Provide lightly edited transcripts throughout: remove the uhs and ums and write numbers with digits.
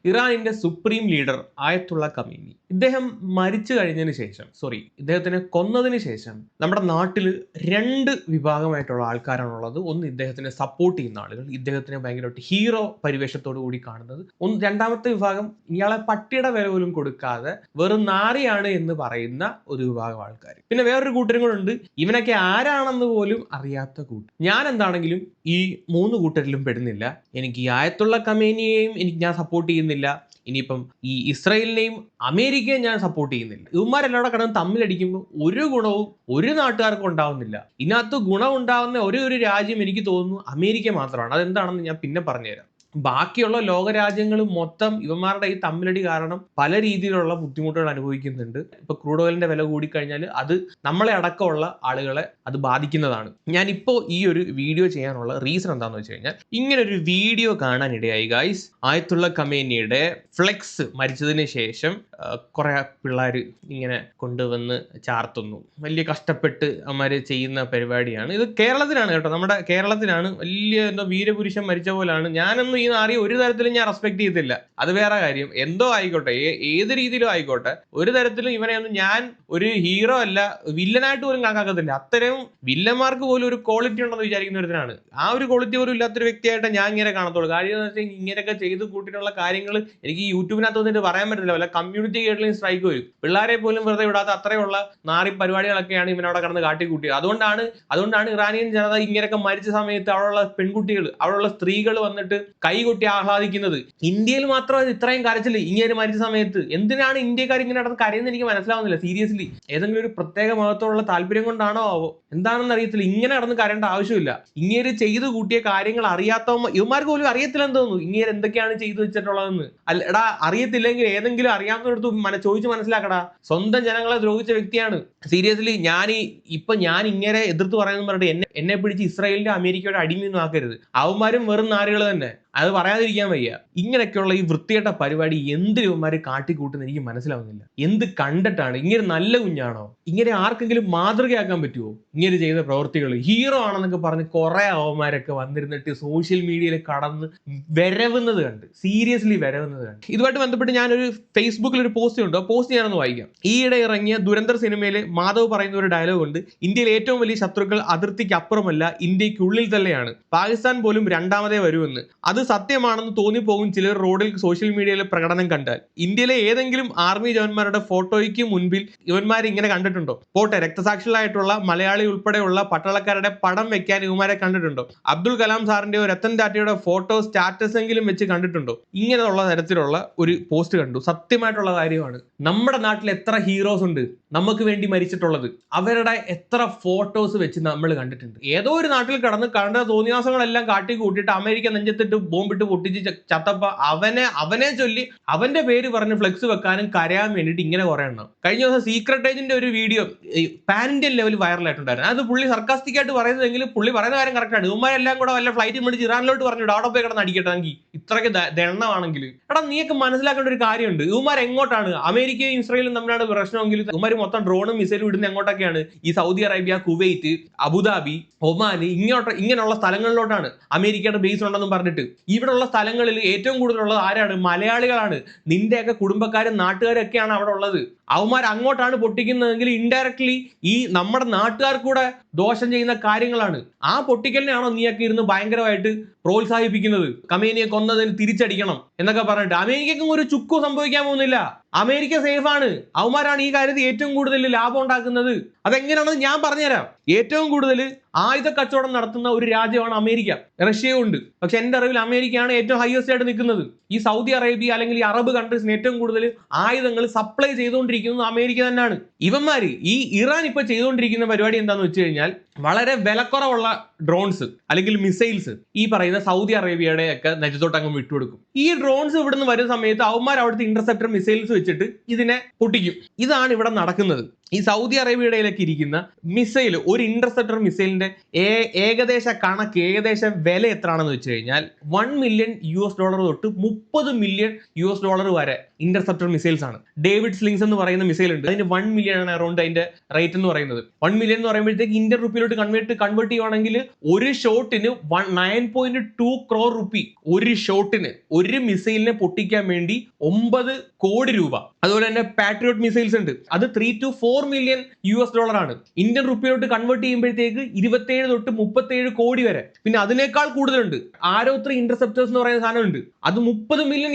ഇറാനിന്റെ supreme leader ആയത്തുള്ള ഖമീനി ഇദ്ദേഹം മരിച്ചു കഴിഞ്ഞതിന് ശേഷം ഇദ്ദേഹത്തിനെ കൊന്നതിന് ശേഷം നമ്മുടെ നാട്ടിൽ രണ്ട് വിഭാഗമായിട്ടുള്ള ആൾക്കാരാണുള്ളത്. ഒന്ന് ഇദ്ദേഹത്തിനെ സപ്പോർട്ട് ചെയ്യുന്ന ആളുകൾ, ഇദ്ദേഹത്തിനെ ഭയങ്കരമായിട്ട് ഹീറോ പരിവേഷത്തോടു കൂടി കാണുന്നത്. രണ്ടാമത്തെ വിഭാഗം ഇയാളെ പട്ടിയുടെ വില പോലും കൊടുക്കാതെ വെറും നാറിയാണ് എന്ന് പറയുന്ന ഒരു വിഭാഗം ആൾക്കാർ. പിന്നെ വേറൊരു കൂട്ടരും കൂടെ ഉണ്ട്, ഇവനൊക്കെ ആരാണെന്ന് പോലും അറിയാത്ത കൂട്ടർ. ഞാൻ എന്താണെങ്കിലും ഈ മൂന്ന് കൂട്ടരിലും പെടുന്നില്ല. എനിക്ക് ഈ ആയത്തുള്ള ഖമീനിയെയും ഞാൻ സപ്പോർട്ട് ചെയ്യുന്നില്ല. ഇനിയിപ്പം ഈ ഇസ്രായേലിനെയും അമേരിക്കയും ഞാൻ സപ്പോർട്ട് ചെയ്യുന്നില്ല. ഇവന്മാരെല്ലാം കിടന്ന് തമ്മിലടിക്കുമ്പോൾ ഒരു ഗുണവും ഒരു നാട്ടുകാർക്കും ഉണ്ടാവുന്നില്ല. ഇതിനകത്ത് ഗുണം ഉണ്ടാവുന്ന ഒരു രാജ്യം എനിക്ക് തോന്നുന്നു അമേരിക്ക മാത്രമാണ്. അതെന്താണെന്ന് ഞാൻ പിന്നെ പറഞ്ഞുതരാം. ബാക്കിയുള്ള ലോകരാജ്യങ്ങൾ മൊത്തം ഇവന്മാരുടെ ഈ തമ്മിലടി കാരണം പല രീതിയിലുള്ള ബുദ്ധിമുട്ടുകൾ അനുഭവിക്കുന്നുണ്ട്. ഇപ്പൊ ക്രൂഡ് ഓയിലിന്റെ വില കൂടിക്കഴിഞ്ഞാൽ അത് നമ്മളെ അടക്കമുള്ള ആളുകളെ അത് ബാധിക്കുന്നതാണ്. ഞാനിപ്പോൾ ഈ ഒരു വീഡിയോ ചെയ്യാനുള്ള റീസൺ എന്താണെന്ന് വെച്ച് കഴിഞ്ഞാൽ, ഇങ്ങനെ ഒരു വീഡിയോ കാണാനിടയായി ഗൈസ്. ആയത്തുള്ള ഖമീനിയുടെ ഫ്ലെക്സ് മരിച്ചതിന് ശേഷം കുറെ പിള്ളേർ ഇങ്ങനെ കൊണ്ടുവന്ന് ചാർത്തുന്നു. വലിയ കഷ്ടപ്പെട്ട് അവന്മാര് ചെയ്യുന്ന പരിപാടിയാണ് ഇത്. കേരളത്തിലാണ് കേട്ടോ, നമ്മുടെ കേരളത്തിലാണ്. വലിയ എന്തോ വീരപുരുഷൻ മരിച്ച പോലാണ്. ഞാനൊന്നും ഈ നാറി ഒരു തരത്തിലും ഞാൻ റെസ്പെക്ട് ചെയ്തില്ല. അത് വേറെ കാര്യം. എന്തോ ആയിക്കോട്ടെ, ഏത് രീതിയിലും ആയിക്കോട്ടെ, ഒരു തരത്തിലും ഇവനെയൊന്നും ഞാൻ ഒരു ഹീറോ അല്ല, വില്ലനായിട്ട് പോലും കണക്കാക്കത്തില്ല. അത്തരം വില്ലന്മാർക്ക് പോലും ഒരു ക്വാളിറ്റി ഉണ്ടെന്ന് വിചാരിക്കുന്ന ഒരുത്തനാണ്. ആ ഒരു ക്വാളിറ്റി പോലും ഇല്ലാത്തൊരു വ്യക്തിയായിട്ട് ഞാൻ ഇങ്ങനെ കാണത്തുള്ളൂ. കാര്യം എന്ന് വെച്ചാൽ ഇങ്ങനെയൊക്കെ ചെയ്ത് കൂട്ടിയിട്ടുള്ള കാര്യങ്ങൾ എനിക്ക് ഈ യൂട്യൂബിനകത്ത് വന്നിട്ട് പറയാൻ പറ്റില്ല. വല്ല കമ്മ്യൂണിറ്റി ഗൈഡ്ലൈൻ സ്ട്രൈക്ക് വരും. പിള്ളേരെ പോലും വെറുതെ വിടാത്ത അത്രയുള്ള നാറി പരിപാടികളൊക്കെയാണ് ഇവനവിടെ കിടന്ന് കാട്ടിക്കൂട്ടിയത്. അതുകൊണ്ടാണ് ഇറാനിയൻ ജനത ഇങ്ങനെയൊക്കെ മരിച്ച സമയത്ത് അവിടെയുള്ള പെൺകുട്ടികൾ, അവിടെയുള്ള സ്ത്രീകൾ വന്നിട്ട് കൈകൊട്ടി ആഹ്ലാദിക്കുന്നത്. ഇന്ത്യയിൽ മാത്രം ഇത്രയും കരച്ചില്ല ഇങ്ങനെ മരിച്ച സമയത്ത്. എന്തിനാണ് ഇന്ത്യക്കാർ ഇങ്ങനെ നടന്ന് കരയുന്നത് എനിക്ക് മനസ്സിലാവുന്നില്ല. സീരിയസ്ലി ഏതെങ്കിലും ഒരു പ്രത്യേക മതത്തോടുള്ള താല്പര്യം കൊണ്ടാണോ ആവോ, എന്താണെന്ന് അറിയത്തില്ല. ഇങ്ങനെ നടന്ന് കരേണ്ട ആവശ്യമില്ല. ഇങ്ങനെ ചെയ്തു കൂട്ടിയ കാര്യങ്ങൾ അറിയാത്ത ഇവന്മാർക്ക് പോലും അറിയത്തില്ലെന്ന് തോന്നുന്നു ഇങ്ങനെ എന്തൊക്കെയാണ് ചെയ്തു വെച്ചിട്ടുള്ളതെന്ന്. എടാ, അറിയത്തില്ലെങ്കിൽ ഏതെങ്കിലും അറിയാവുന്നിടത്ത് ചോദിച്ചു മനസ്സിലാക്കടാ. സ്വന്തം ജനങ്ങളെ ദ്രോഹിച്ച വ്യക്തിയാണ്. സീരിയസ്ലി ഞാൻ ഇങ്ങനെ എതിർത്ത് പറയുന്നത് പറഞ്ഞിട്ട് എന്നെ പിടിച്ച് ഇസ്രായേലിന്റെ അമേരിക്കയുടെ അടിമയൊന്നും ആക്കരുത്. അവന്മാരും വെറും നാരുകൾ തന്നെ. അത് പറയാതിരിക്കാൻ വയ്യ. ഇങ്ങനെയൊക്കെയുള്ള ഈ വൃത്തികെട്ട പരിപാടി എന്തിനും ഇവന്മാര് കാട്ടിക്കൂട്ടുന്ന എനിക്ക് മനസ്സിലാവുന്നില്ല. എന്ത് കണ്ടിട്ടാണ്? ഇങ്ങനെ നല്ല കുഞ്ഞാണോ? ഇങ്ങനെ ആർക്കെങ്കിലും മാതൃകയാക്കാൻ പറ്റുമോ ഇങ്ങനെ ചെയ്ത പ്രവൃത്തികൾ? ഹീറോ ആണെന്നൊക്കെ പറഞ്ഞ് കുറെ അവന്മാരൊക്കെ വന്നിരുന്നിട്ട് സോഷ്യൽ മീഡിയയിൽ കടന്ന് വരവുന്നത് കണ്ട്, സീരിയസ്ലി വരവുന്നത് കണ്ട്. ഇതുമായിട്ട് ബന്ധപ്പെട്ട് ഞാനൊരു ഫേസ്ബുക്കിൽ ഒരു പോസ്റ്റ് ഉണ്ട്. ആ പോസ്റ്റ് ഞാനൊന്ന് വായിക്കാം. ഈയിടെ ഇറങ്ങിയ ദുരന്തർ സിനിമയിൽ മാധവ് പറയുന്ന ഒരു ഡയലോഗ് ഉണ്ട്. ഇന്ത്യയിൽ ഏറ്റവും വലിയ ശത്രുക്കൾ അതിർത്തിക്ക് അപ്പുറമല്ല, ഇന്ത്യക്കുള്ളിൽ തന്നെയാണ്. പാകിസ്ഥാൻ പോലും രണ്ടാമതേ വരുമെന്ന്. അത് സത്യമാണെന്ന് തോന്നിപ്പോകും ചിലർ റോഡിൽ സോഷ്യൽ മീഡിയയിലെ പ്രകടനം കണ്ടാൽ. ഇന്ത്യയിലെ ഏതെങ്കിലും ആർമി ജവാന്മാരുടെ ഫോട്ടോയ്ക്ക് മുൻപിൽ ഇവന്മാർ ഇങ്ങനെ കണ്ടിട്ടുണ്ടോ? പോട്ടെ, രക്തസാക്ഷികളായിട്ടുള്ള മലയാളി ഉൾപ്പെടെയുള്ള പട്ടാളക്കാരുടെ പടം വെക്കാൻ ഇവന്മാരെ കണ്ടിട്ടുണ്ടോ? അബ്ദുൽ കലാം സാറിന്റെയോ രത്തൻ ടാറ്റയുടെ ഫോട്ടോ സ്റ്റാറ്റസ് എങ്കിലും വെച്ച് കണ്ടിട്ടുണ്ടോ? ഇങ്ങനെയുള്ള തരത്തിലുള്ള ഒരു പോസ്റ്റ് കണ്ടു. സത്യമായിട്ടുള്ള കാര്യമാണ്. നമ്മുടെ നാട്ടിൽ എത്ര ഹീറോസ് ഉണ്ട് നമുക്ക് വേണ്ടി മരിച്ചിട്ടുള്ളത്. അവരുടെ എത്ര ഫോട്ടോസ് വെച്ച് നമ്മൾ കണ്ടിട്ടുണ്ട്. ഏതോ ഒരു നാട്ടിൽ കണ്ട തോന്നിയാസങ്ങളെല്ലാം കാട്ടി കൂട്ടിയിട്ട് അമേരിക്ക നെഞ്ചത്തിട്ട് ബോംബിട്ട് പൊട്ടിച്ച് ചത്തപ്പ അവനെ ചൊല്ലി അവന്റെ പേര് പറഞ്ഞ് ഫ്ലെക്സ് വെക്കാനും കരയാൻ വേണ്ടിയിട്ട് ഇങ്ങനെ കുറെ എണ്ണം. കഴിഞ്ഞ ദിവസം സീക്രട്ട് ഏജന്റിന്റെ ഒരു വീഡിയോ പാൻ ഇന്ത്യൻ ലെവൽ വൈറലായിട്ടുണ്ടായിരുന്നു. അത് പുള്ളി സർക്കാസ്റ്റിക് ആയിട്ട് പറയുന്നതെങ്കിലും പുള്ളി പറയുന്ന കാര്യം കറക്റ്റാണ്. ഇവന്മാരെല്ലാം കൂടെ വല്ല ഫ്ലൈറ്റ് മേടിച്ച് ഇറാനിലോട്ട് പറഞ്ഞു അവിടെ പോയി കിടന്ന് അടിക്കട്ടെങ്കിൽ ഇത്രയ്ക്ക് ദണ്ണമാണെങ്കിൽ. എടാ, നീയൊക്കെ മനസ്സിലാക്കേണ്ട ഒരു കാര്യമുണ്ട്. ഇവന്മാർ എങ്ങോട്ടാണ്? അമേരിക്കയും ഇസ്രായേലും തമ്മിലാണ് പ്രശ്നമെങ്കിൽ ഇവന്മാർ മൊത്തം ഡ്രോണും മിസൈലും ഇടുന്ന എങ്ങോട്ടൊക്കെയാണ്? ഈ Saudi Arabia, Kuwait, Abu Dhabi, Oman ഇങ്ങനെയുള്ള സ്ഥലങ്ങളിലോട്ടാണ് അമേരിക്കയുടെ ബേസ് ഉണ്ടെന്നും പറഞ്ഞിട്ട്. ഇവിടെയുള്ള സ്ഥലങ്ങളിൽ ഏറ്റവും കൂടുതലുള്ളത് ആരാണ്? മലയാളികളാണ്. നിന്റെയൊക്കെ കുടുംബക്കാരും നാട്ടുകാരും ഒക്കെയാണ് അവിടെ ഉള്ളത്. അവന്മാർ അങ്ങോട്ടാണ് പൊട്ടിക്കുന്നതെങ്കിൽ ഇൻഡയറക്ട്ലി ഈ നമ്മുടെ നാട്ടുകാർ കൂടെ ദോഷം ചെയ്യുന്ന കാര്യങ്ങളാണ്. ആ പൊട്ടിക്കലിനെയാണോ നീയൊക്കെ ഇരുന്ന് ഭയങ്കരമായിട്ട് പ്രോത്സാഹിപ്പിക്കുന്നത്? ഖമീനിയെ കൊന്നതിന് തിരിച്ചടിക്കണം എന്നൊക്കെ പറഞ്ഞിട്ട്. അമേരിക്കക്കും ഒരു ചുക്കും സംഭവിക്കാൻ പോകുന്നില്ല. അമേരിക്ക സേഫാണ്. അവന്മാരാണ് ഈ കാര്യത്തിൽ ഏറ്റവും കൂടുതൽ ലാഭം ഉണ്ടാക്കുന്നത്. അതെങ്ങനെയാണെന്ന് ഞാൻ പറഞ്ഞുതരാം. ഏറ്റവും കൂടുതൽ ആയുധ കച്ചവടം നടത്തുന്ന ഒരു രാജ്യമാണ് അമേരിക്ക. റഷ്യയും ഉണ്ട്. പക്ഷെ എൻ്റെ അറിവിൽ അമേരിക്കയാണ് ഏറ്റവും ഹയസ്റ്റ് ആയിട്ട് നിൽക്കുന്നത്. ഈ സൗദി അറേബ്യ അല്ലെങ്കിൽ ഈ അറബ് കൺട്രീസിന് ഏറ്റവും കൂടുതൽ ആയുധങ്ങൾ സപ്ലൈ ചെയ്തുകൊണ്ടിരിക്കുന്നത് അമേരിക്ക തന്നെയാണ്. ഇവന്മാര് ഈ ഇറാൻ ഇപ്പൊ ചെയ്തുകൊണ്ടിരിക്കുന്ന പരിപാടി എന്താന്ന് വെച്ച് കഴിഞ്ഞാൽ, വളരെ വിലക്കുറവുള്ള ഡ്രോൺസ് അല്ലെങ്കിൽ മിസൈൽസ് ഈ പറയുന്ന സൗദി അറേബ്യയുടെ ഒക്കെ നെഞ്ചത്തോട്ട് അങ്ങ് വിട്ടുകൊടുക്കും. ഈ ഡ്രോൺസ് ഇവിടുന്ന് വരുന്ന സമയത്ത് അവന്മാർ അവിടുത്തെ ഇന്റർസെപ്റ്റർ മിസൈൽസ് വെച്ചിട്ട് ഇതിനെ പൊട്ടിക്കും. ഇതാണ് ഇവിടെ നടക്കുന്നത്. ഈ സൗദി അറേബ്യയിലേക്ക് ഇരിക്കുന്ന മിസൈൽ, ഒരു ഇന്റർസെപ്റ്റർ മിസൈലിന്റെ ഏകദേശ വില എത്രയാണെന്ന് വെച്ച് കഴിഞ്ഞാൽ $1 മില്യൺ തൊട്ട് $30 മില്യൺ വരെ ഇന്റർസെപ്റ്റർ മിസൈൽസ് ആണ്. ഡേവിഡ് സ്ലിങ്സ് എന്ന് പറയുന്ന മിസൈൽ ഉണ്ട്, അതിന് 1 മില്യൺ ആണ് അറൗണ്ട് അതിന്റെ റേറ്റ് എന്ന് പറയുന്നത്. 1 മില്യൺ എന്ന് പറയുമ്പോഴത്തേക്ക് ഇന്ത്യൻ റുപ്പിയിലോട്ട് കൺവേർട്ട് ചെയ്യുവാണെങ്കിൽ ഒരു ഷോട്ടിന് 9.2 crore റുപ്പി, ഒരു ഷോട്ടിന് ഒരു മിസൈലിനെ പൊട്ടിക്കാൻ വേണ്ടി 9 കോടി രൂപ. അതുപോലെ തന്നെ പാട്രിയോട്ട് മിസൈൽസ് ഉണ്ട്, അത് 3 to 4 മില്യൺ ആണ്. ഇന്ത്യൻ റുപ്പിയിലോട്ട് കൺവേർട്ട് ചെയ്യുമ്പോഴത്തേക്ക് 27 തൊട്ട് 37 കോടി വരെ. പിന്നെ അതിനേക്കാൾ കൂടുതലുണ്ട്, ആരോ 3 ഇന്റർസെപ്റ്റേഴ്സ് എന്ന് പറയുന്ന സാധനം ഉണ്ട്, അത് $30 മില്യൺ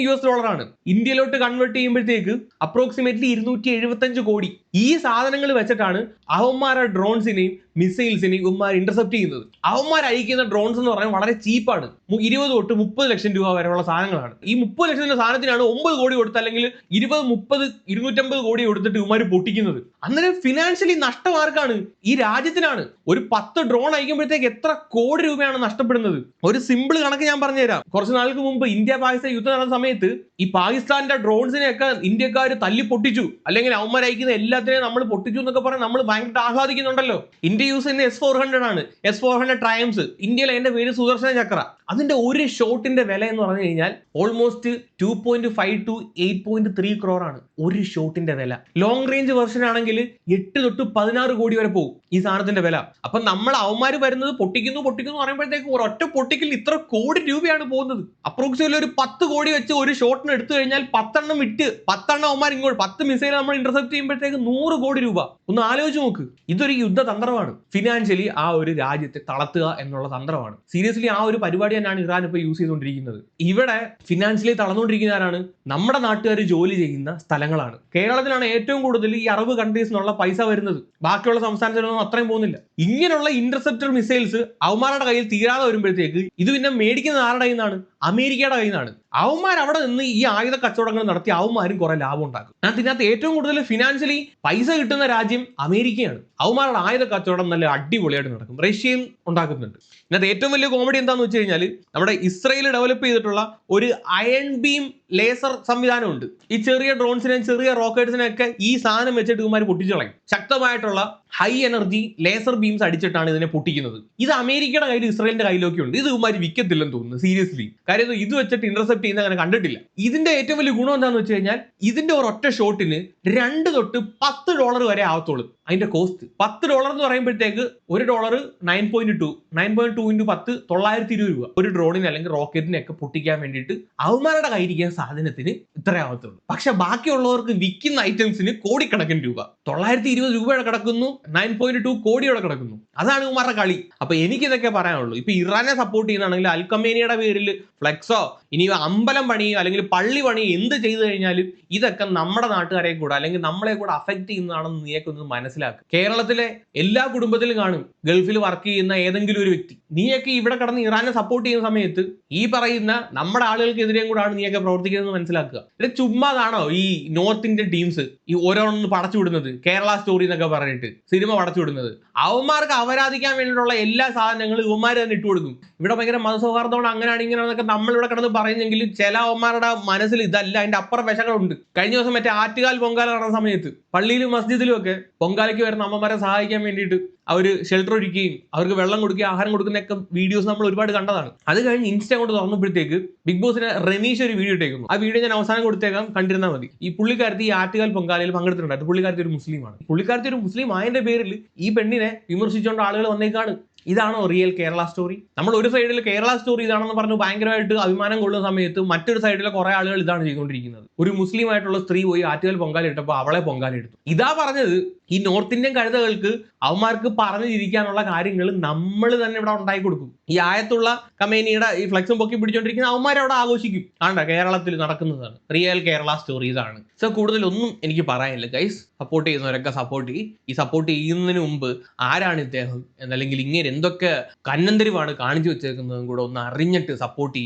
ആണ്. ഇന്ത്യയിലോട്ട് കൺവേർട്ട് ചെയ്യുമ്പോഴത്തേക്ക് അപ്രോക്സിമേറ്റ്ലി 275 കോടി. ഈ സാധനങ്ങൾ വെച്ചിട്ടാണ് അവന്മാരുടെ ഡ്രോൺസിനെയും മിസൈൽസിനെയും ഇവന്മാർ ഇന്റർസെപ്റ്റ് ചെയ്യുന്നത്. അവന്മാർ അയക്കുന്ന ഡ്രോൺസ് എന്ന് പറഞ്ഞാൽ വളരെ ചീപ്പാണ്. 20 തൊട്ട് 30 ലക്ഷം രൂപ വരെയുള്ള സാധനങ്ങളാണ്. ഈ 30 ലക്ഷത്തിന്റെ സാധനത്തിനാണ് 9 കോടി കൊടുത്ത്, അല്ലെങ്കിൽ 20, 30, 250 കോടി കൊടുത്തിട്ട് ഇവന്മാർ പൊട്ടിക്കുന്നത്. അന്നേരം ഫിനാൻഷ്യലി നഷ്ടം ആർക്കാണ്? ഈ രാജ്യത്തിനാണ്. ഒരു 10 ഡ്രോൺ അയക്കുമ്പോഴത്തേക്ക് എത്ര കോടി രൂപയാണ് നഷ്ടപ്പെടുന്നത്? ഒരു സിമ്പിൾ കണക്ക് ഞാൻ പറഞ്ഞുതരാം. കുറച്ച് നാൾക്ക് മുമ്പ് ഇന്ത്യ പാകിസ്ഥാൻ യുദ്ധം നടന്ന സമയത്ത് ഈ പാകിസ്ഥാന്റെ ഡ്രോൺസിനെയൊക്കെ ഇന്ത്യക്കാർ തല്ലി പൊട്ടിച്ചു, അല്ലെങ്കിൽ അവന്മാർ അയക്കുന്ന എല്ലാത്തിനെയും നമ്മൾ പൊട്ടിച്ചു എന്നൊക്കെ പറഞ്ഞ് നമ്മൾ ഭയങ്കര ആഹ്ലാദിക്കുന്നുണ്ടല്ലോ. ഇന്ത്യ യൂസ് ചെയ്യുന്ന S-400 ആണ്, S-400 ട്രയംസ്. ഇന്ത്യയിൽ അതിന്റെ പേര് സുദർശന ചക്ര. അതിന്റെ ഒരു ഷോട്ടിന്റെ വില എന്ന് പറഞ്ഞു കഴിഞ്ഞാൽ ഓൾമോസ്റ്റ് 2.5 to 8.3 crore ആണ് ഒരു ഷോട്ടിന്റെ വില. ലോങ് റേഞ്ച് വെർഷൻ ആണെങ്കിൽ 8 തൊട്ട് 16 കോടി വരെ പോകും ഈ സാധനത്തിന്റെ വില. അപ്പൊ നമ്മൾ അവന്മാര് വരുന്നത് പൊട്ടിക്കുന്നു പറയുമ്പോഴത്തേക്ക് ഒരൊറ്റ പൊട്ടിക്കൽ ഇത്ര കോടി രൂപയാണ് പോകുന്നത്. അപ്രോക്സിമേറ്റ്ലി ഒരു 10 കോടി വെച്ച് ഒരു ഷോട്ടിന് എടുത്തു കഴിഞ്ഞാൽ 10 എണ്ണം വിറ്റ് 10 എണ്ണം അവന്മാർ ഇങ്ങോട്ട് 10 മിസൈൽ നമ്മൾ ഇന്റർസെപ്റ്റ് ചെയ്യുമ്പോഴത്തേക്ക് 100 കോടി രൂപ. ഒന്ന് ആലോചിച്ച് നോക്ക്. ഇതൊരു യുദ്ധതന്ത്രമാണ്. ഫിനാൻഷ്യലി ആ ഒരു രാജ്യത്തെ തളർത്തുക എന്നുള്ള തന്ത്രമാണ്. സീരിയസ്ലി ആ ഒരു പരിപാടി തന്നെയാണ് ഇറാൻ ഇപ്പൊ യൂസ് ചെയ്തുകൊണ്ടിരിക്കുന്നത്. ഇവിടെ ഫിനാൻഷ്യലി തളർന്നുകൊണ്ടിരിക്കുന്നവരാണ് നമ്മുടെ നാട്ടുകാർ ജോലി ചെയ്യുന്ന സ്ഥലങ്ങളാണ്. കേരളത്തിലാണ് ഏറ്റവും കൂടുതൽ ഈ അറബ് കൺട്രീസ് എന്നുള്ള പൈസ വരുന്നത്. ബാക്കിയുള്ള സംസ്ഥാനത്തിലൊന്നും അത്രയും പോകുന്നില്ല. ഇങ്ങനെയുള്ള ഇന്റർസെപ്റ്റർ മിസൈൽസ് അവന്മാരുടെ കയ്യിൽ തീരാതെ വരുമ്പോഴത്തേക്ക് ഇത് പിന്നെ മേടിക്കുന്നത് ആരുടെ കയ്യിൽ നിന്നാണ്? അമേരിക്കയുടെ കയ്യിൽ നിന്നാണ്. അവന്മാർ അവിടെ നിന്ന് ഈ ആയുധ കച്ചവടങ്ങൾ നടത്തി അവന്മാരും കുറെ ലാഭം ഉണ്ടാക്കും. അതിനകത്ത് ഏറ്റവും കൂടുതൽ ഫിനാൻഷ്യലി പൈസ കിട്ടുന്ന രാജ്യം അമേരിക്കയാണ്. അവന്മാരുടെ ആയുധ കച്ചവടം നല്ല അടിപൊളിയായിട്ട് നടക്കും. റഷ്യയും ഉണ്ടാക്കുന്നുണ്ട്. ഇതിനകത്ത് ഏറ്റവും വലിയ കോമഡി എന്താണെന്ന് വെച്ച് കഴിഞ്ഞാൽ നമ്മുടെ ഇസ്രയേൽ ഡെവലപ്പ് ചെയ്തിട്ടുള്ള ഒരു അയൺ ബീം ലേസർ സംവിധാനമുണ്ട്. ഈ ചെറിയ ഡ്രോൺസിനെയും ചെറിയ റോക്കറ്റ്സിനെയൊക്കെ ഈ സാധനം വെച്ചിട്ട് ഇവന്മാർ പൊട്ടിച്ചു കളയും. ശക്തമായിട്ടുള്ള ഹൈ എനർജി ലേസർ ബീംസ് അടിച്ചിട്ടാണ് ഇതിനെ പൊട്ടിക്കുന്നത്. ഇത് അമേരിക്കയുടെ കയ്യിൽ ഇസ്രയേലിന്റെ കയ്യിലൊക്കെ ഉണ്ട്. ഇത് ഇവന്മാർ വിൽക്കത്തില്ലെന്ന് തോന്നുന്നു സീരിയസ്ലി. കാര്യം ഇത് വെച്ചിട്ട് ഇന്റർസെപ്റ്റ് ചെയ്യുന്ന അങ്ങനെ കണ്ടിട്ടില്ല. ഇതിന്റെ ഏറ്റവും വലിയ ഗുണം എന്താണെന്ന് വെച്ച് കഴിഞ്ഞാൽ ഇതിന്റെ ഒരൊറ്റ ഷോട്ടിന് $2 തൊട്ട് $10 വരെ ആവത്തുള്ളൂ അതിന്റെ കോസ്റ്റ്. $10 എന്ന് പറയുമ്പോഴത്തേക്ക് $1 9.2 into 10 920 രൂപ ഒരു ഡ്രോണിന് അല്ലെങ്കിൽ റോക്കറ്റിനെയൊക്കെ പൊട്ടിക്കാൻ വേണ്ടിയിട്ട് അവന്മാരുടെ കയ്യിരിക്കുന്ന സാധനത്തിന് ഇത്ര ആവത്തുള്ളൂ. പക്ഷെ ബാക്കിയുള്ളവർക്ക് വിൽക്കുന്ന ഐറ്റംസിന് കോടിക്കണക്കിന് രൂപ. 920 രൂപയുടെ കിടക്കുന്നു, 9.2 കോടിയോടെ കിടക്കുന്നു. അതാണ് ഇവന്മാരുടെ കളി. അപ്പൊ എനിക്കിതൊക്കെ പറയാനുള്ളൂ. ഇപ്പൊ ഇറാനെ സപ്പോർട്ട് ചെയ്യുന്നതാണെങ്കിൽ അൽഖമേനിയുടെ പേരിൽ ഫ്ലെക്സോ ഇനി അമ്പലം പണിയോ അല്ലെങ്കിൽ പള്ളി പണിയോ എന്ത് ചെയ്തു കഴിഞ്ഞാലും ഇതൊക്കെ നമ്മുടെ നാട്ടുകാരെ കൂടെ അല്ലെങ്കിൽ നമ്മളെ കൂടെ അഫക്ട് ചെയ്യുന്നതാണെന്ന് നീയൊക്കെ മനസ്സിലാക്കുക. കേരളത്തിലെ എല്ലാ കുടുംബത്തിലും കാണും ഗൾഫിൽ വർക്ക് ചെയ്യുന്ന ഏതെങ്കിലും ഒരു വ്യക്തി. നീയൊക്കെ ഇവിടെ കടന്ന് ഇറാനെ സപ്പോർട്ട് ചെയ്യുന്ന സമയത്ത് ഈ പറയുന്ന നമ്മുടെ ആളുകൾക്കെതിരെയും കൂടാണ് നീയൊക്കെ പ്രവർത്തിക്കുന്നത് മനസ്സിലാക്കുക. ഇത് ചുമ്മാതാണോ ഈ നോർത്ത് ഇന്ത്യൻ ടീംസ് ഈ ഓരോന്ന് പടച്ചു വിടുന്നത്? കേരള സ്റ്റോറി എന്നൊക്കെ പറഞ്ഞിട്ട് സിനിമ പടച്ചു വിടുന്നത്. അവന്മാർക്ക് അവരാധിക്കാൻ വേണ്ടിയിട്ടുള്ള എല്ലാ സാധനങ്ങളും ഇവന്മാർ തന്നെ ഇട്ടുകൊടുക്കും. ഇവിടെ ഭയങ്കര മതസൗഹാർദ്ദമാണ്, അങ്ങനെയാണ് ഇങ്ങനെയാണെന്നൊക്കെ നമ്മളിവിടെ കിടന്ന് പറയുന്നെങ്കിലും ചില അവന്മാരുടെ മനസ്സിൽ ഇതല്ല, അതിന്റെ അപ്പുറം വിഷങ്ങളുണ്ട്. കഴിഞ്ഞ ദിവസം മറ്റേ ആറ്റുകാൽ പൊങ്കാല നടന്ന സമയത്ത് പള്ളിയിലും മസ്ജിദിലും ഒക്കെ പൊങ്കാലയ്ക്ക് വരുന്ന അമ്മമാരെ സഹായിക്കാൻ വേണ്ടിയിട്ട് അവർ ഷെൽട്ടർ ഒരുക്കുകയും അവർക്ക് വെള്ളം കൊടുക്കുകയും ആഹാരം കൊടുക്കുന്നൊക്കെ വീഡിയോസ് നമ്മൾ ഒരുപാട് കണ്ടതാണ്. അത് കഴിഞ്ഞ് ഇൻസ്റ്റ കൊണ്ട് തുറന്നപ്പോഴത്തേക്ക് ബിഗ് ബോസിന് റനീഷ് ഒരു വീഡിയോ ഇട്ടേക്കുന്നു. ആ വീഡിയോ ഞാൻ അവസാനം കൊടുത്തേക്കാം, കണ്ടിരുന്നാൽ മതി. ഈ പുള്ളിക്കാരത്തി ഈ ആറ്റുകാൽ പൊങ്കാലയിൽ പങ്കെടുത്തിട്ടുണ്ടായിരുന്നു. പുള്ളിക്കാരത്തി ഒരു മുസ്ലിമാണ്. പുള്ളിക്കാരത്തി ഒരു മുസ്ലിം ആയതിന്റെ പേരിൽ ഈ പെണ്ണിനെ വിമർശിച്ചുകൊണ്ട് ആളുകൾ വന്നേക്കാണ്. ഇതാണോ റിയൽ കേരള സ്റ്റോറി? നമ്മൾ ഒരു സൈഡിൽ കേരള സ്റ്റോറി ഇതാണെന്ന് പറഞ്ഞു ഭയങ്കരമായിട്ട് അഭിമാനം കൊള്ളുന്ന സമയത്ത് മറ്റൊരു സൈഡിലെ കുറെ ആളുകൾ ഇതാണ് ചെയ്തുകൊണ്ടിരിക്കുന്നത്. ഒരു മുസ്ലിം ആയിട്ടുള്ള സ്ത്രീ പോയി ആറ്റുകാൽ പൊങ്കാല ഇട്ടപ്പോൾ അവളെ പൊങ്കാല എടുത്തു. ഇതാ പറഞ്ഞത്, ഈ നോർത്ത് ഇന്ത്യൻ കഴുതകൾക്ക് അവന്മാർക്ക് പറഞ്ഞു തിരിക്കാനുള്ള കാര്യങ്ങൾ നമ്മൾ തന്നെ ഇവിടെ ഉണ്ടാക്കി കൊടുക്കും. ഈ ആയത്തുള്ള കമേനിയുടെ ഈ ഫ്ലെക്സും പൊക്കി പിടിച്ചോണ്ടിരിക്കുന്ന അവന്മാരവിടെ ആഘോഷിക്കും. ആണ്ട കേരളത്തിൽ നടക്കുന്നതാണ് റിയൽ കേരള സ്റ്റോറീസ് ആണ്. സോ കൂടുതലൊന്നും എനിക്ക് പറയാനില്ല ഗൈസ്. സപ്പോർട്ട് ചെയ്യുന്നവരൊക്കെ സപ്പോർട്ട് ചെയ്യും. ഈ സപ്പോർട്ട് ചെയ്യുന്നതിന് മുമ്പ് ആരാണ് ഇദ്ദേഹം എന്നല്ലെങ്കിൽ ഇങ്ങനെ എന്തൊക്കെ കന്നന്തരിവാണ് കാണിച്ചു വെച്ചേക്കുന്നതും കൂടെ ഒന്ന് അറിഞ്ഞിട്ട് സപ്പോർട്ട്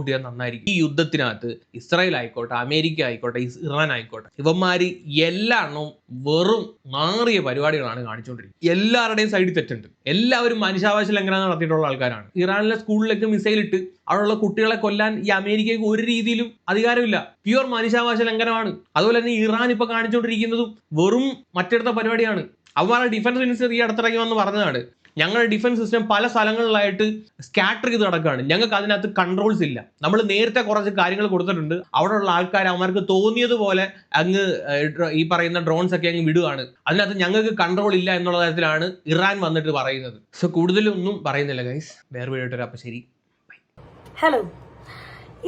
ചെയ്യാൻ നന്നായിരിക്കും. ഈ യുദ്ധത്തിനകത്ത് ഇസ്രായേൽ ആയിക്കോട്ടെ, അമേരിക്ക ആയിക്കോട്ടെ, ഇറാൻ ആയിക്കോട്ടെ, ഇവന്മാര് എല്ലാണ്ണവും വെറും മാറിയ പരിപാടികളാണ് കാണിച്ചുകൊണ്ടിരിക്കുന്നത്. എല്ലാവരുടെയും സൈഡിൽ തെറ്റുണ്ട്. എല്ലാവരും മനുഷ്യാവകാശ ലംഘനം നടത്തിയിട്ടുള്ള ആൾക്കാരാണ്. ഇറാനിലെ സ്കൂളിലേക്ക് മിസൈൽ ഇട്ട് അവിടെയുള്ള കുട്ടികളെ കൊല്ലാൻ ഈ അമേരിക്കയ്ക്ക് ഒരു രീതിയിലും അധികാരമില്ല. പ്യുവർ മനുഷ്യാവകാശ ലംഘനമാണ്. അതുപോലെ തന്നെ ഇറാൻ ഇപ്പൊ കാണിച്ചുകൊണ്ടിരിക്കുന്നതും വെറും മറ്റെടുത്ത പരിപാടിയാണ്. അവന്മാരുടെ ഡിഫൻസ് മിനിസ്റ്റർ ഈ അടുത്തിറങ്ങി വന്ന് പറഞ്ഞതാണ്, ഞങ്ങളുടെ ഡിഫൻസ് സിസ്റ്റം പല സ്ഥലങ്ങളിലായിട്ട് സ്കാറ്റർ ചെയ്ത് കിടക്കുകയാണ്, ഞങ്ങൾക്ക് അതിനകത്ത് കൺട്രോൾസ് ഇല്ല. നമ്മൾ നേരത്തെ കുറച്ച് കാര്യങ്ങൾ കൊടുത്തിട്ടുണ്ട്, അവിടെയുള്ള ആൾക്കാർ അവർക്ക് തോന്നിയതുപോലെ അങ്ങ് ഈ പറയുന്ന ഡ്രോൺസ് ഒക്കെ അങ്ങ് വിടുകയാണ്, അതിനകത്ത് ഞങ്ങൾക്ക് കൺട്രോൾ ഇല്ല എന്നുള്ള തരത്തിലാണ് ഇറാൻ വന്നിട്ട് പറയുന്നത്. സോ കൂടുതലൊന്നും പറയുന്നില്ല ഗൈസ്, വേറെ വീഡിയോ. അപ്പൊ ശരി, ഹലോ.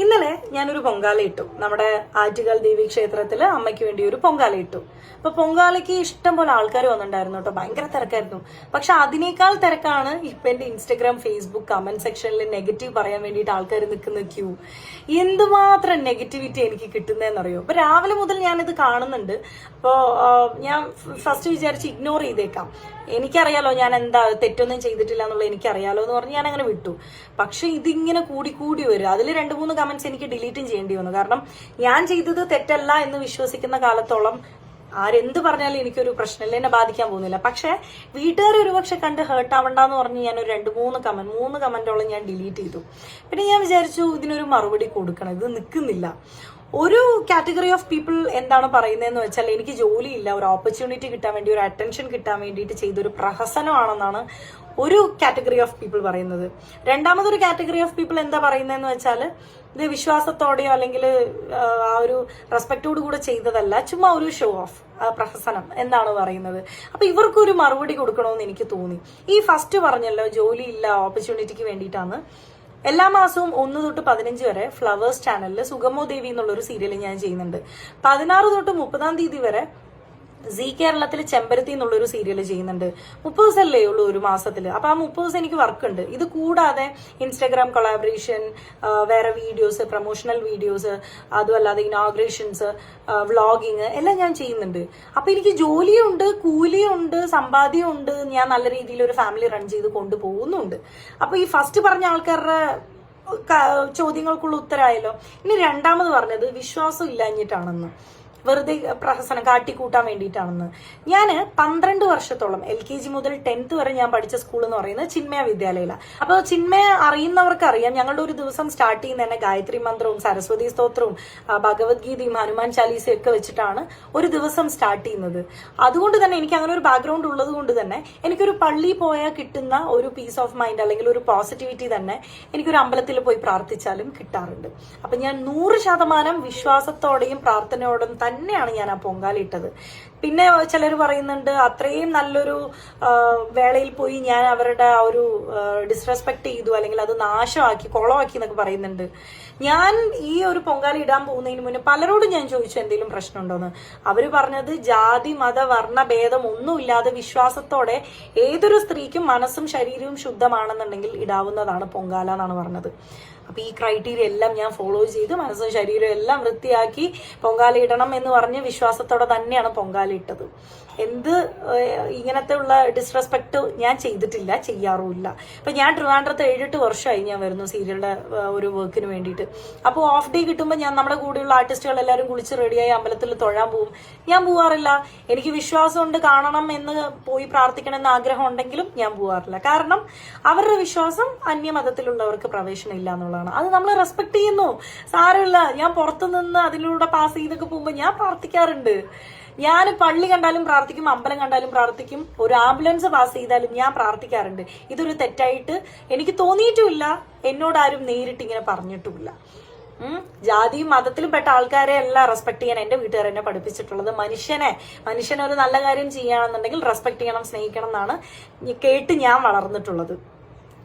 ഇന്നലെ ഞാനൊരു പൊങ്കാല ഇട്ടു. നമ്മുടെ ആറ്റുകാൽ ദേവി ക്ഷേത്രത്തിൽ അമ്മയ്ക്ക് വേണ്ടി ഒരു പൊങ്കാല ഇട്ടു. അപ്പൊ പൊങ്കാലയ്ക്ക് ഇഷ്ടം പോലെ ആൾക്കാർ വന്നിട്ടുണ്ടായിരുന്നു കേട്ടോ, ഭയങ്കര തിരക്കായിരുന്നു. പക്ഷെ അതിനേക്കാൾ തിരക്കാണ് ഇപ്പൊ എന്റെ ഇൻസ്റ്റഗ്രാം, ഫേസ്ബുക്ക് കമന്റ് സെക്ഷനിൽ നെഗറ്റീവ് പറയാൻ വേണ്ടിയിട്ട് ആൾക്കാർ നിൽക്കുന്ന ക്യൂ. എന്തുമാത്രം നെഗറ്റിവിറ്റി എനിക്ക് കിട്ടുന്നതെന്നറിയോ. അപ്പൊ രാവിലെ മുതൽ ഞാനിത് കാണുന്നുണ്ട്. അപ്പോൾ ഞാൻ ഫസ്റ്റ് വിചാരിച്ച് ഇഗ്നോർ ചെയ്തേക്കാം, എനിക്കറിയാലോ ഞാൻ എന്താ തെറ്റൊന്നും ചെയ്തിട്ടില്ല എന്നുള്ളത് എനിക്കറിയാലോ എന്ന് പറഞ്ഞ് ഞാൻ അങ്ങനെ വിട്ടു. പക്ഷെ ഇതിങ്ങനെ കൂടി വരും. അതിൽ 2-3 കമന്റ്സ് എനിക്ക് ഡിലീറ്റും ചെയ്യേണ്ടി വന്നു. കാരണം ഞാൻ ചെയ്തത് തെറ്റല്ല എന്ന് വിശ്വസിക്കുന്ന കാലത്തോളം ആരെന്ത് പറഞ്ഞാലും എനിക്കൊരു പ്രശ്നമില്ല, എന്നെ ബാധിക്കാൻ പോകുന്നില്ല. പക്ഷെ വീട്ടുകാർ ഒരുപക്ഷെ കണ്ട് ഹേർട്ട് ആവണ്ടെന്ന് പറഞ്ഞ് ഞാൻ ഒരു 2-3 കമന്റോളം ഞാൻ ഡിലീറ്റ് ചെയ്തു. പിന്നെ ഞാൻ വിചാരിച്ചു ഇതിനൊരു മറുപടി കൊടുക്കണം, ഇത് നിൽക്കുന്നില്ല. ഒരു കാറ്റഗറി ഓഫ് പീപ്പിൾ എന്താണ് പറയുന്നതെന്ന് വെച്ചാൽ, എനിക്ക് ജോലിയില്ല, ഒരു ഓപ്പർച്യൂണിറ്റി കിട്ടാൻ വേണ്ടി, ഒരു അറ്റൻഷൻ കിട്ടാൻ വേണ്ടിയിട്ട് ചെയ്തൊരു പ്രഹസനമാണെന്നാണ് ഒരു കാറ്റഗറി ഓഫ് പീപ്പിൾ പറയുന്നത്. രണ്ടാമതൊരു കാറ്റഗറി ഓഫ് പീപ്പിൾ എന്താ പറയുന്നതെന്ന് വെച്ചാൽ, ഇത് വിശ്വാസത്തോടെയോ അല്ലെങ്കിൽ ആ ഒരു റെസ്പെക്റ്റോട് കൂടെ ചെയ്തതല്ല, ചുമ്മാ ഒരു ഷോ ഓഫ് പ്രഹസനം എന്നാണ് പറയുന്നത്. അപ്പൊ ഇവർക്കൊരു മറുപടി കൊടുക്കണമെന്ന് എനിക്ക് തോന്നി. ഈ ഫസ്റ്റ് പറഞ്ഞല്ലോ ജോലിയില്ല ഓപ്പർച്യൂണിറ്റിക്ക് വേണ്ടിയിട്ടാണ്. എല്ലാ മാസവും 1 തൊട്ട് 15 വരെ ഫ്ലവേഴ്സ് ചാനലിൽ സുഗമോ ദേവി എന്നുള്ളൊരു സീരിയൽ ഞാൻ ചെയ്യുന്നുണ്ട്. 16 തൊട്ട് 30 തീയതി വരെ സീ കേരളത്തിൽ ചെമ്പരത്തി എന്നുള്ളൊരു സീരിയൽ ചെയ്യുന്നുണ്ട്. 30 ദിവസമല്ലേ ഉള്ളൂ ഒരു മാസത്തിൽ. അപ്പൊ ആ 30 ദിവസം എനിക്ക് വർക്ക് ഉണ്ട്. ഇത് കൂടാതെ ഇൻസ്റ്റാഗ്രാം കൊളാബറേഷൻ, വേറെ വീഡിയോസ്, പ്രൊമോഷണൽ വീഡിയോസ്, അതുമല്ലാതെ ഇനോഗ്രേഷൻസ്, വ്ളോഗിങ് എല്ലാം ഞാൻ ചെയ്യുന്നുണ്ട്. അപ്പൊ എനിക്ക് ജോലിയുണ്ട്, കൂലിയുണ്ട്, സമ്പാദ്യമുണ്ട്, ഞാൻ നല്ല രീതിയിൽ ഒരു ഫാമിലി റൺ ചെയ്ത് കൊണ്ടുപോകുന്നുണ്ട്. അപ്പൊ ഈ ഫസ്റ്റ് പറഞ്ഞ ആൾക്കാരുടെ ചോദ്യങ്ങൾക്കുള്ള ഉത്തരമായല്ലോ. ഇനി രണ്ടാമത് പറഞ്ഞത് വിശ്വാസം ഇല്ലാഞ്ഞിട്ടാണെന്ന്, വെറുതെ പ്രഹസനം കാട്ടിക്കൂട്ടാൻ വേണ്ടിയിട്ടാണെന്ന്. ഞാൻ 12 വർഷത്തോളം LKG മുതൽ 10th വരെ ഞാൻ പഠിച്ച സ്കൂൾ എന്ന് പറയുന്നത് ചിന്മയ വിദ്യാലയയിലാണ്. അപ്പോൾ ചിന്മയ അറിയുന്നവർക്ക് അറിയാം, ഞങ്ങളുടെ ഒരു ദിവസം സ്റ്റാർട്ട് ചെയ്യുന്ന തന്നെ ഗായത്രി മന്ത്രവും സരസ്വതി സ്തോത്രവും ഭഗവത്ഗീതയും ഹനുമാൻ ചാലീസയും ഒക്കെ വെച്ചിട്ടാണ് ഒരു ദിവസം സ്റ്റാർട്ട് ചെയ്യുന്നത്. അതുകൊണ്ട് തന്നെ എനിക്ക് അങ്ങനെ ഒരു ബാക്ക്ഗ്രൗണ്ട് ഉള്ളത് കൊണ്ട് തന്നെ എനിക്കൊരു പള്ളി പോയാൽ കിട്ടുന്ന ഒരു പീസ് ഓഫ് മൈൻഡ് അല്ലെങ്കിൽ ഒരു പോസിറ്റിവിറ്റി തന്നെ എനിക്കൊരു അമ്പലത്തിൽ പോയി പ്രാർത്ഥിച്ചാലും കിട്ടാറുണ്ട്. അപ്പൊ ഞാൻ 100% വിശ്വാസത്തോടെയും പ്രാർത്ഥനയോടും തന്നെയാണ് ഞാൻ ആ പൊങ്കാല ഇട്ടത്. പിന്നെ ചിലർ പറയുന്നുണ്ട് അത്രയും നല്ലൊരു വേളയിൽ പോയി ഞാൻ അവരുടെ ആ ഒരു ഡിസ്റെസ്പെക്ട് ചെയ്തു, അല്ലെങ്കിൽ അത് നാശമാക്കി കുളമാക്കി എന്നൊക്കെ പറയുന്നുണ്ട്. ഞാൻ ഈ ഒരു പൊങ്കാല ഇടാൻ പോകുന്നതിന് മുന്നേ പലരോടും ഞാൻ ചോദിച്ചു എന്തെങ്കിലും പ്രശ്നമുണ്ടോന്ന്. അവര് പറഞ്ഞത് ജാതി മത വർണ്ണ ഭേദം ഒന്നുമില്ലാതെ വിശ്വാസത്തോടെ ഏതൊരു സ്ത്രീക്കും മനസ്സും ശരീരവും ശുദ്ധമാണെന്നുണ്ടെങ്കിൽ ഇടാവുന്നതാണ് പൊങ്കാല എന്നാണ് പറഞ്ഞത്. അപ്പൊ ഈ ക്രൈറ്റീരിയ എല്ലാം ഞാൻ ഫോളോ ചെയ്ത് മനസ്സും ശരീരവും എല്ലാം വൃത്തിയാക്കി പൊങ്കാല ഇടണം എന്ന് പറഞ്ഞ് വിശ്വാസത്തോടെ തന്നെയാണ് പൊങ്കാല ഇട്ടത്. എന്ത് ഇങ്ങനത്തെ ഉള്ള ഡിസ്റെസ്പെക്ട് ഞാൻ ചെയ്തിട്ടില്ല, ചെയ്യാറുമില്ല. ഇപ്പൊ ഞാൻ ട്രിവാൻഡ്രത്ത് 7-8 വർഷമായി ഞാൻ വരുന്നു സീരിയലിന്റെ ഒരു വർക്കിന് വേണ്ടിയിട്ട്. അപ്പോൾ ഓഫ് ഡേ കിട്ടുമ്പോൾ ഞാൻ നമ്മുടെ കൂടെയുള്ള ആർട്ടിസ്റ്റുകൾ എല്ലാവരും കുളിച്ച് റെഡിയായി അമ്പലത്തിൽ തൊഴാൻ പോവും. ഞാൻ പോവാറില്ല. എനിക്ക് വിശ്വാസമുണ്ട്, കാണണം എന്ന് പോയി പ്രാർത്ഥിക്കണം എന്ന് ആഗ്രഹം ഉണ്ടെങ്കിലും ഞാൻ പോവാറില്ല. കാരണം അവരുടെ വിശ്വാസം അന്യമതത്തിലുള്ളവർക്ക് പ്രവേശനം ഇല്ല എന്നുള്ളതാണ്. അത് നമ്മൾ റെസ്പെക്ട് ചെയ്യുന്നു, സാരമില്ല. ഞാൻ പുറത്തുനിന്ന് അതിലൂടെ പാസ് ചെയ്തൊക്കെ പോകുമ്പോൾ ഞാൻ പ്രാർത്ഥിക്കാറുണ്ട്. ഞാൻ പള്ളി കണ്ടാലും പ്രാർത്ഥിക്കും, അമ്പലം കണ്ടാലും പ്രാർത്ഥിക്കും, ഒരു ആംബുലൻസ് പാസ് ചെയ്താലും ഞാൻ പ്രാർത്ഥിക്കാറുണ്ട്. ഇതൊരു തെറ്റായിട്ട് എനിക്ക് തോന്നിയിട്ടുമില്ല, എന്നോടാരും നേരിട്ട് ഇങ്ങനെ പറഞ്ഞിട്ടുമില്ല. ജാതിയും മതത്തിലും പെട്ട ആൾക്കാരെ എല്ലാം റെസ്പെക്ട് ചെയ്യാൻ എന്റെ വീട്ടുകാർ എന്നെ പഠിപ്പിച്ചിട്ടുള്ളത്. മനുഷ്യനെ ഒരു നല്ല കാര്യം ചെയ്യുകയാണെന്നുണ്ടെങ്കിൽ റെസ്പെക്ട് ചെയ്യണം, സ്നേഹിക്കണം എന്നാണ് കേട്ട് ഞാൻ വളർന്നിട്ടുള്ളത്.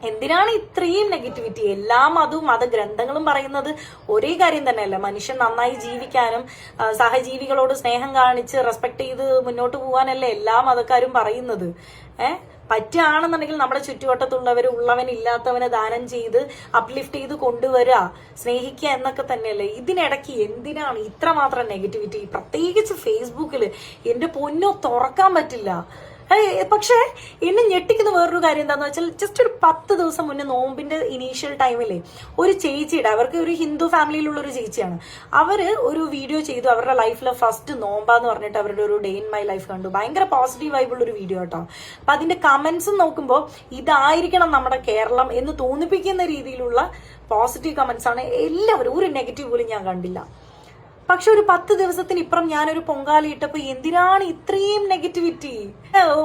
എന്തിനാണ് ഇത്രയും നെഗറ്റിവിറ്റി? എല്ലാ മതവും മതഗ്രന്ഥങ്ങളും പറയുന്നത് ഒരേ കാര്യം തന്നെയല്ല, മനുഷ്യൻ നന്നായി ജീവിക്കാനും സഹജീവികളോട് സ്നേഹം കാണിച്ച് റെസ്പെക്ട് ചെയ്ത് മുന്നോട്ട് പോകാനല്ലേ എല്ലാ മതക്കാരും പറയുന്നത്. പറ്റുകയാണെന്നുണ്ടെങ്കിൽ നമ്മുടെ ചുറ്റുവട്ടത്തുള്ളവർ ഉള്ളവനില്ലാത്തവനെ ദാനം ചെയ്ത് അപ്ലിഫ്റ്റ് ചെയ്ത് കൊണ്ടുവരിക, സ്നേഹിക്കുക എന്നൊക്കെ തന്നെയല്ലേ. ഇതിനിടയ്ക്ക് എന്തിനാണ് ഇത്രമാത്രം നെഗറ്റിവിറ്റി? പ്രത്യേകിച്ച് ഫേസ്ബുക്കിൽ എന്റെ പൊന്നോ തുറക്കാൻ പറ്റില്ല. പക്ഷേ എന്നെ ഞെട്ടിക്കുന്ന വേറൊരു കാര്യം എന്താണെന്ന് വെച്ചാൽ ജസ്റ്റ് ഒരു 10 ദിവസം മുന്നേ നോമ്പിന്റെ ഇനീഷ്യൽ ടൈമിലെ ഒരു ചേച്ചിയുടെ, അവർക്ക് ഒരു ഹിന്ദു ഫാമിലിയിലുള്ള ഒരു ചേച്ചിയാണ്, അവര് ഒരു വീഡിയോ ചെയ്തു. അവരുടെ ലൈഫിലെ ഫസ്റ്റ് നോമ്പാന്ന് പറഞ്ഞിട്ട് അവരുടെ ഒരു ഡേ ഇൻ മൈ ലൈഫ് കണ്ടു. ഭയങ്കര പോസിറ്റീവ് വൈബുള്ള ഒരു വീഡിയോ കേട്ടോ. അപ്പൊ അതിന്റെ കമന്റ്സും നോക്കുമ്പോൾ ഇതായിരിക്കണം നമ്മുടെ കേരളം എന്ന് തോന്നിപ്പിക്കുന്ന രീതിയിലുള്ള പോസിറ്റീവ് കമന്റ്സ് ആണ് എല്ലാവരും. ഒരു നെഗറ്റീവ് പോലും ഞാൻ കണ്ടില്ല. പക്ഷെ ഒരു 10 ദിവസത്തിന് ഇപ്പുറം ഞാനൊരു പൊങ്കാല ഇട്ടപ്പോ എന്തിനാണ് ഇത്രയും നെഗറ്റിവിറ്റി?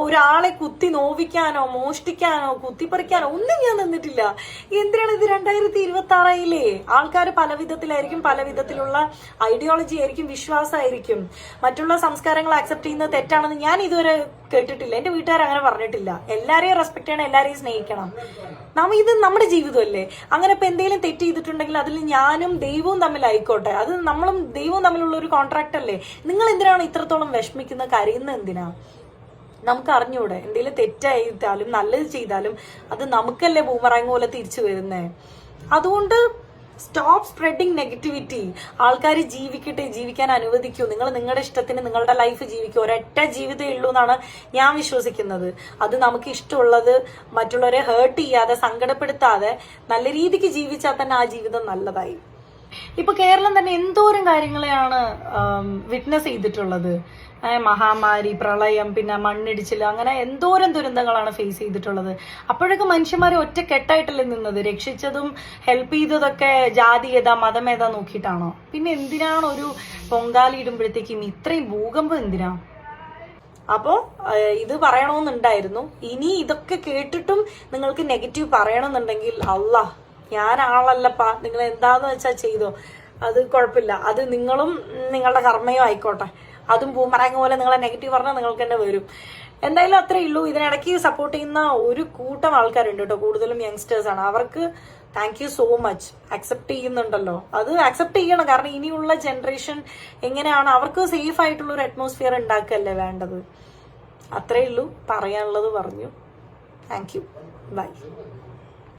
ഒരാളെ കുത്തി നോവിക്കാനോ മോഷ്ടിക്കാനോ കുത്തിപ്പറിക്കാനോ ഒന്നും ഞാൻ നിന്നിട്ടില്ല. എന്തിനാണ് ഇത്? 2026 ആൾക്കാർ പല വിധത്തിലായിരിക്കും, പല വിധത്തിലുള്ള ഐഡിയോളജി ആയിരിക്കും, വിശ്വാസമായിരിക്കും. മറ്റുള്ള സംസ്കാരങ്ങൾ അക്സെപ്റ്റ് ചെയ്യുന്നത് തെറ്റാണെന്ന് ഞാൻ ഇതുവരെ കേട്ടിട്ടില്ല. എന്റെ വീട്ടുകാർ അങ്ങനെ പറഞ്ഞിട്ടില്ല. എല്ലാരെയും റെസ്പെക്ട് ചെയ്യണം, എല്ലാരെയും സ്നേഹിക്കണം. ഇത് നമ്മുടെ ജീവിതമല്ലേ. അങ്ങനെ ഇപ്പൊ എന്തെങ്കിലും തെറ്റ് ചെയ്തിട്ടുണ്ടെങ്കിൽ അതിൽ ഞാനും ദൈവവും തമ്മിലായിക്കോട്ടെ, അത് നമ്മളും ദൈവവും തമ്മിലുള്ള ഒരു കോൺട്രാക്ട് അല്ലേ. നിങ്ങൾ എന്തിനാണ് ഇത്രത്തോളം വിഷമിക്കുന്ന, കരയുന്ന എന്തിനാ? നമുക്ക് അറിഞ്ഞൂടെ? എന്തെങ്കിലും തെറ്റായിട്ടാലും നല്ലത് ചെയ്താലും അത് നമുക്കല്ലേ ബൂമറാങ് പോലെ തിരിച്ചു വരുന്നേ. അതുകൊണ്ട് സ്റ്റോപ്പ് സ്പ്രെഡിങ് നെഗറ്റിവിറ്റി. ആൾക്കാർ ജീവിക്കട്ടെ, ജീവിക്കാൻ അനുവദിക്കൂ. നിങ്ങൾ നിങ്ങളുടെ ഇഷ്ടത്തിന് നിങ്ങളുടെ ലൈഫ് ജീവിക്കൂ. ഒരൊറ്റ ജീവിതമേ ഉള്ളൂ എന്നാണ് ഞാൻ വിശ്വസിക്കുന്നത്. അത് നമുക്ക് ഇഷ്ടമുള്ളത് മറ്റുള്ളവരെ ഹേർട്ട് ചെയ്യാതെ, സങ്കടപ്പെടുത്താതെ നല്ല രീതിക്ക് ജീവിച്ചാൽ തന്നെ ആ ജീവിതം നല്ലതായി. ഇപ്പൊ കേരളം തന്നെ എന്തോരം കാര്യങ്ങളെയാണ് വിറ്റ്നസ് ചെയ്തിട്ടുള്ളത്. മഹാമാരി, പ്രളയം, പിന്നെ മണ്ണിടിച്ചിൽ, അങ്ങനെ എന്തോരം ദുരന്തങ്ങളാണ് ഫേസ് ചെയ്തിട്ടുള്ളത്. അപ്പോഴൊക്കെ മനുഷ്യന്മാരെ ഒറ്റക്കെട്ടായിട്ടല്ലേ നിന്നത്? രക്ഷിച്ചതും ഹെൽപ്പ് ചെയ്തതൊക്കെ ജാതി ഏതാ മതം ഏതാ നോക്കിയിട്ടാണോ? പിന്നെ എന്തിനാണ് ഒരു പൊങ്കാലി ഇടുമ്പോഴത്തേക്കും ഇത്രയും ഭൂകമ്പം എന്തിനാ? അപ്പോ ഇത് പറയണമെന്നുണ്ടായിരുന്നു. ഇനി ഇതൊക്കെ കേട്ടിട്ടും നിങ്ങൾക്ക് നെഗറ്റീവ് പറയണമെന്നുണ്ടെങ്കിൽ അല്ലാ, ഞാൻ ആളല്ലപ്പാ, നിങ്ങൾ എന്താന്ന് വെച്ചാൽ ചെയ്തോ, അത് കുഴപ്പമില്ല. അത് നിങ്ങളും നിങ്ങളുടെ കർമ്മയും ആയിക്കോട്ടെ. അതും ബൂമറാങ് പോലെ നിങ്ങളെ നെഗറ്റീവ് പറഞ്ഞാൽ നിങ്ങൾക്ക് തന്നെ വരും. എന്തായാലും അത്രേ ഉള്ളൂ. ഇതിനിടയ്ക്ക് സപ്പോർട്ട് ചെയ്യുന്ന ഒരു കൂട്ടം ആൾക്കാരുണ്ട് കേട്ടോ, കൂടുതലും യങ്സ്റ്റേഴ്സ് ആണ്. അവർക്ക് thank you so much. Accept ചെയ്യുന്നുണ്ടല്ലോ, അത് അക്സെപ്റ്റ് ചെയ്യണം. കാരണം ഇനിയുള്ള ജനറേഷൻ എങ്ങനെയാണ്, അവർക്ക് സേഫ് ആയിട്ടുള്ള ഒരു അറ്റ്മോസ്ഫിയർ ഉണ്ടാക്കുകയല്ലേ വേണ്ടത്. അത്രേ ഉള്ളൂ, പറയാനുള്ളത് പറഞ്ഞു. Thank you, by.